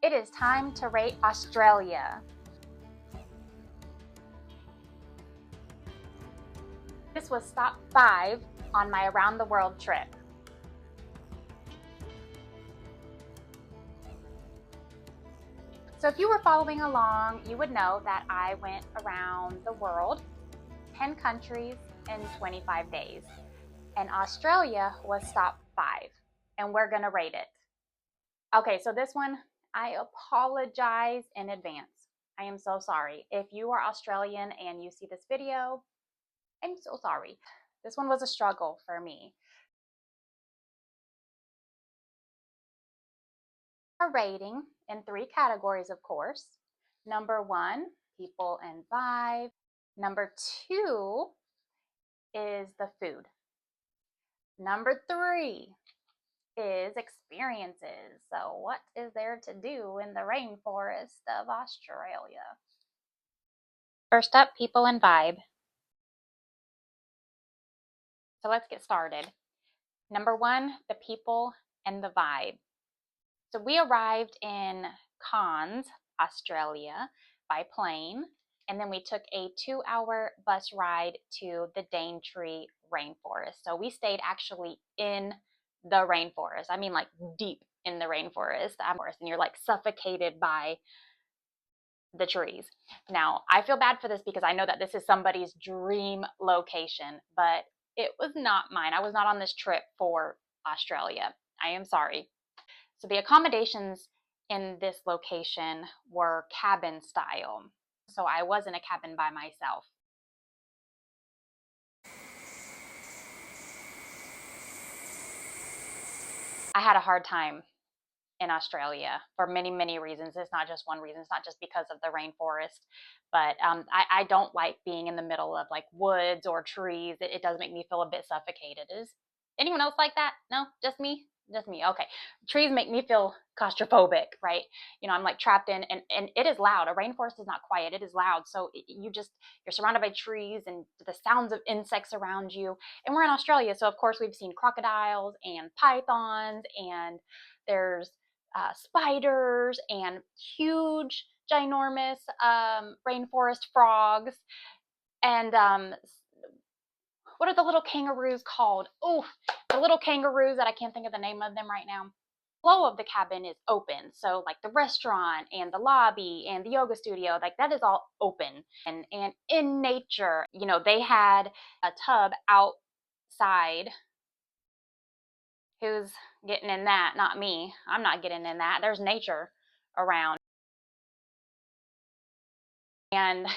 It is time to rate Australia. This was stop 5 on my around the world trip. So if you were following along, you would know that I went around the world, 10 countries in 25 days. And Australia was stop 5, and we're gonna rate it. Okay, so this one, I apologize in advance. I am so sorry. If you are Australian and you see this video, I'm so sorry. This one was a struggle for me. A rating in 3 categories, of course. Number 1, people and vibe. Number 2 is the food. Number 3 is experiences. So what is there to do in the rainforest of Australia? First up, people and vibe. So let's get started. Number 1, the people and the vibe. So we arrived in Cairns, Australia by plane, and then we took a 2-hour bus ride to the Daintree Rainforest. So we stayed actually in the rainforest. I mean, like deep in the rainforest, and you're like suffocated by the trees. Now, I feel bad for this because I know that this is somebody's dream location, but it was not mine. I was not on this trip for Australia. I am sorry. So the accommodations in this location were cabin style. So I was in a cabin by myself. I had a hard time in Australia for many, many reasons. It's not just one reason. It's not just because of the rainforest, but I don't like being in the middle of like woods or trees. It does make me feel a bit suffocated. Is anyone else like that? No, just me? Just me. Okay. Trees make me feel claustrophobic, right? You know, I'm like trapped in, and it is loud. A rainforest is not quiet. It is loud. So you're surrounded by trees and the sounds of insects around you. And we're in Australia. So of course we've seen crocodiles and pythons, and there's spiders and huge, ginormous rainforest frogs. And what are the little kangaroos called? Oh, the little kangaroos that I can't think of the name of them right now. The flow of the cabin is open. So like the restaurant and the lobby and the yoga studio, like that is all open. And in nature, you know, they had a tub outside. Who's getting in that? Not me. I'm not getting in that. There's nature around. And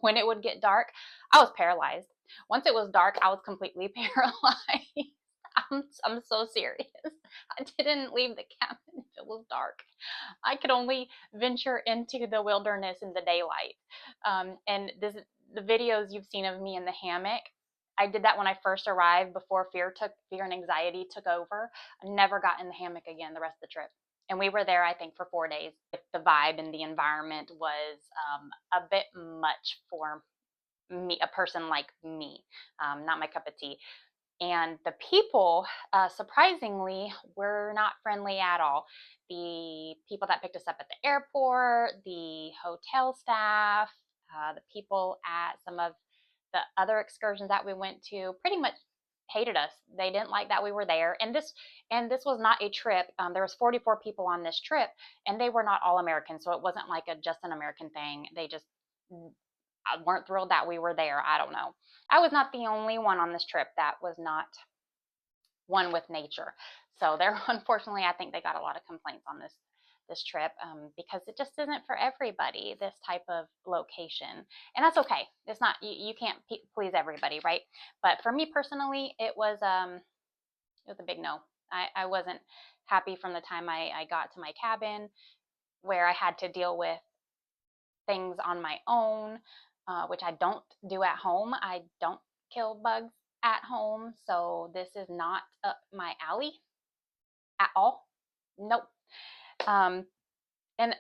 when it would get dark, I was paralyzed. Once it was dark, I was completely paralyzed. I'm so serious. I didn't leave the cabin if it was dark. I could only venture into the wilderness in the daylight. And the videos you've seen of me in the hammock, I did that when I first arrived before fear and anxiety took over. I never got in the hammock again the rest of the trip. And we were there, I think, for 4 days. The vibe and the environment was a bit much for me, a person like me, not my cup of tea. And the people, surprisingly, were not friendly at all. The people that picked us up at the airport, the hotel staff, the people at some of the other excursions that we went to pretty much hated us. They didn't like that we were there. And this was not a trip. There was 44 people on this trip, and they were not all American. So it wasn't like just an American thing. They just weren't thrilled that we were there. I don't know. I was not the only one on this trip that was not one with nature. So there, unfortunately, I think they got a lot of complaints on this trip because it just isn't for everybody, this type of location. And that's okay. It's not, you can't please everybody, right? But for me personally, it was a big no. I wasn't happy from the time I got to my cabin, where I had to deal with things on my own, which I don't do at home. I don't kill bugs at home, so this is not up my alley at all. Nope. And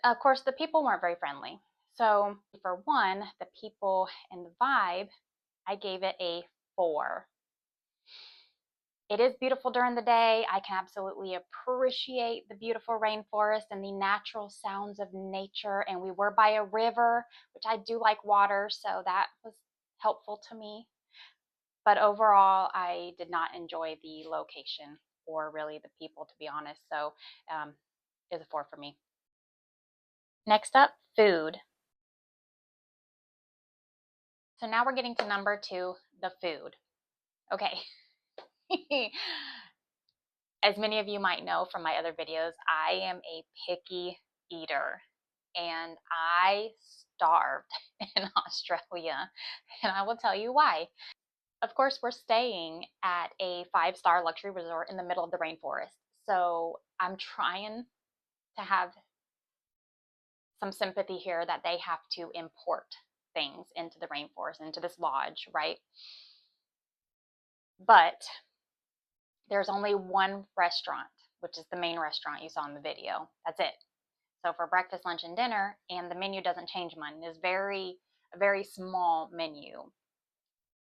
of course, the people weren't very friendly. So for one, the people and the vibe, I gave it a 4. It is beautiful during the day. I can absolutely appreciate the beautiful rainforest and the natural sounds of nature. And we were by a river, which I do like water, so that was helpful to me. But overall, I did not enjoy the location or really the people, to be honest. So it's a 4 for me. Next up, food. So now we're getting to number 2, the food. Okay. As many of you might know from my other videos, I am a picky eater and I starved in Australia, and I will tell you why. Of course, we're staying at a 5-star luxury resort in the middle of the rainforest. So I'm trying to have some sympathy here that they have to import things into the rainforest, into this lodge, right? But there's only one restaurant, which is the main restaurant you saw in the video. That's it. So for breakfast, lunch, and dinner, and the menu doesn't change much. It's a very small menu.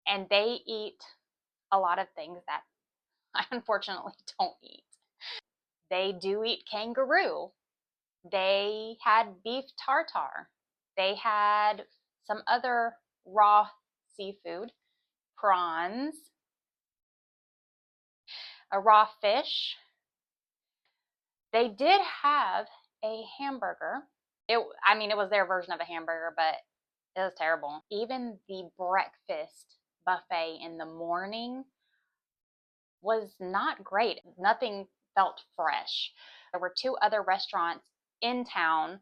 And they eat a lot of things that I unfortunately don't eat. They do eat kangaroo. They had beef tartare. They had some other raw seafood, prawns, a raw fish. They did have a hamburger. It was their version of a hamburger, but it was terrible. Even the breakfast buffet in the morning was not great. Nothing felt fresh. There were 2 other restaurants in town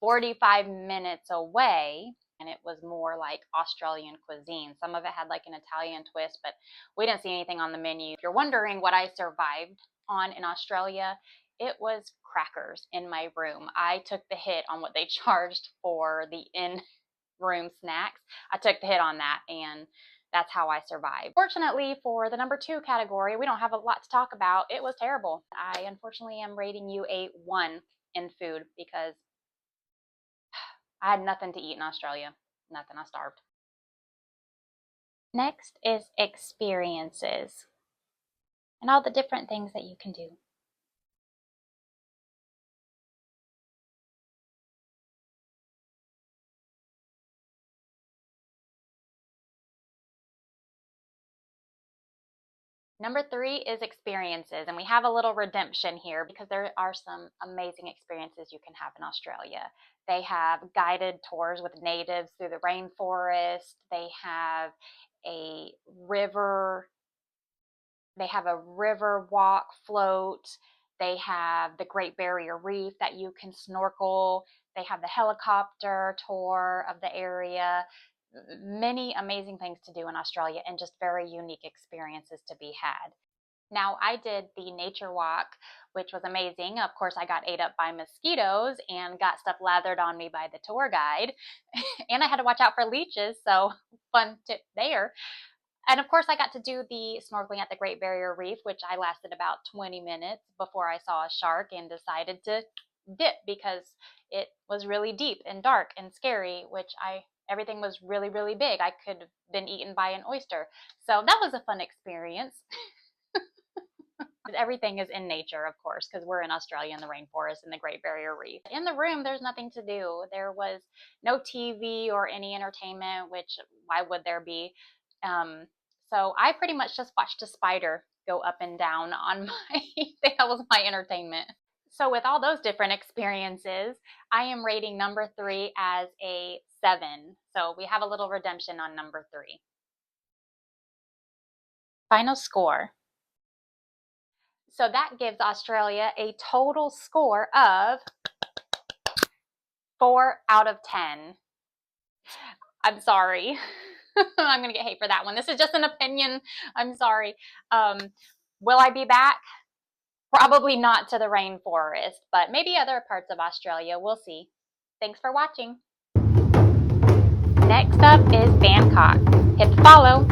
45 minutes away, and it was more like Australian cuisine. Some of it had like an Italian twist, but we didn't see anything on the menu. If you're wondering what I survived on in Australia, it was crackers in my room. I took the hit on what they charged for the in-room snacks. I took the hit on that, and that's how I survived. Fortunately, for the number 2 category, we don't have a lot to talk about. It was terrible. I unfortunately am rating you a 1 in food because I had nothing to eat in Australia. Nothing. I starved. Next is experiences and all the different things that you can do. Number 3 is experiences, and we have a little redemption here because there are some amazing experiences you can have in Australia. They have guided tours with natives through the rainforest. They have a river walk float. They have the Great Barrier Reef that you can snorkel. They have the helicopter tour of the area. Many amazing things to do in Australia and just very unique experiences to be had. Now, I did the nature walk, which was amazing. Of course, I got ate up by mosquitoes and got stuff lathered on me by the tour guide. And I had to watch out for leeches, so fun tip there. And of course, I got to do the snorkeling at the Great Barrier Reef, which I lasted about 20 minutes before I saw a shark and decided to dip because it was really deep and dark and scary, everything was really, really big. I could have been eaten by an oyster. So that was a fun experience. Everything is in nature, of course, because we're in Australia in the rainforest and the Great Barrier Reef. In the room, there's nothing to do. There was no TV or any entertainment, which why would there be? So I pretty much just watched a spider go up and down on my, that was my entertainment. So with all those different experiences, I am rating number 3 as a 7. So we have a little redemption on number 3. Final score. So that gives Australia a total score of 4 out of 10. I'm sorry. I'm going to get hate for that one. This is just an opinion. I'm sorry. Will I be back? Probably not to the rainforest, but maybe other parts of Australia. We'll see. Thanks for watching. Next up is Bangkok. Hit follow.